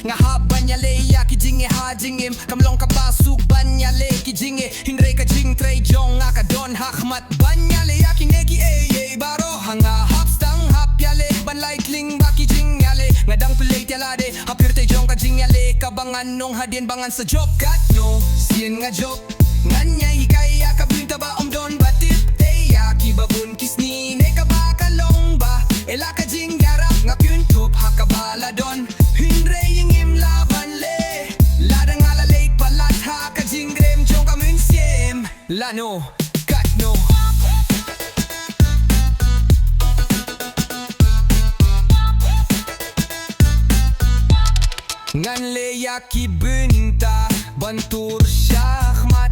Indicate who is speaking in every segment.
Speaker 1: nga haban niya le ya kijinge hajingim kamlong kabasug banya le kijinge hinre ka jing tray jong nga kadon hakmat banya le ya kinegi baro hanga hapstang hapyale ban likling baki jing yale ngadang plate yalade hapirte jong ka jing yale kabangan nong hadin bangan sa job kat no sien nga job nganya hikai akabinta ba don batit ya kibabun kisni ne kabakalong ba ela ka jing yarap nga pyuntup hakabala don hinre yingim laban le ladang ala late palat ha ka jing grem jong kamun siem lano kat no ngan le yaki bunta bantur syahmat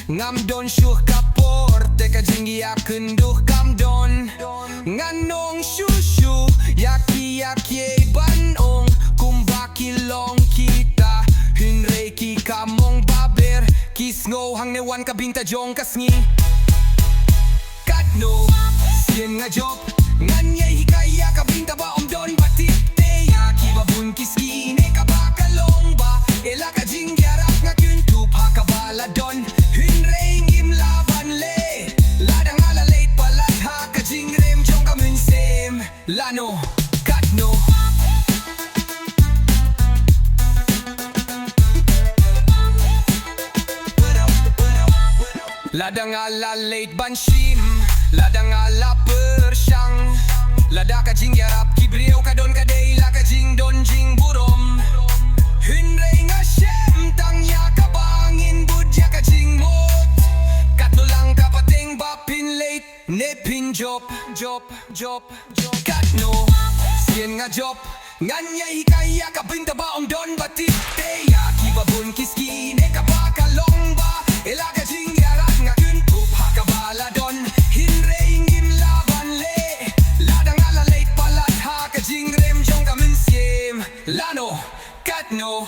Speaker 1: ngam don syuh kapor teka jinggi akenduh kam don ngan nong syushu yaki banong kumbaki long kita hinre ki kamong baber kisngo hang newan kabinta jong kasngi katno sien nga job ngan ye hikaya kabinta ba don batit te yaki babun kiski ne kabakalong ba ela ka jing yarap nga kuntup hakabala don hinre ngim laban le ladang ala late palat ha ka jing rem jong kamun sem lano katno ladang ala late banshim ladang ala persyang lada ka jing yarap kibriyo ka don ka day la ka jing don jing burom hinre nga shem tang ya kabangin budya ka jing mot katno lang kapating bapin late ne pin job katno sien nga job nganya hikaya kabinta ba don batit te ya kibabun kiski ne kabakalong ba ela ka jing yarap nga kuntup hakabala don hinre ingim laban le ladang ala late palat ha ka jing rem jong kamun siem lano katno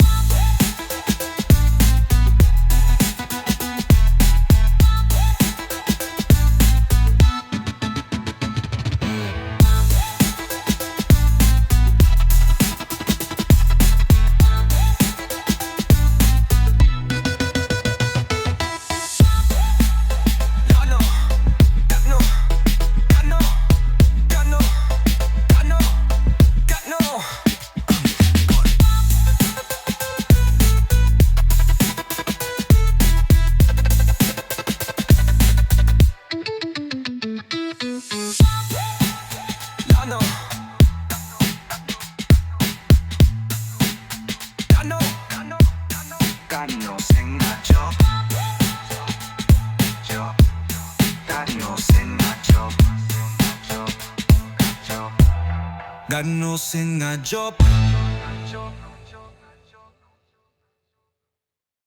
Speaker 2: Gano sing a job. Gano sing a job. Gano sing a job.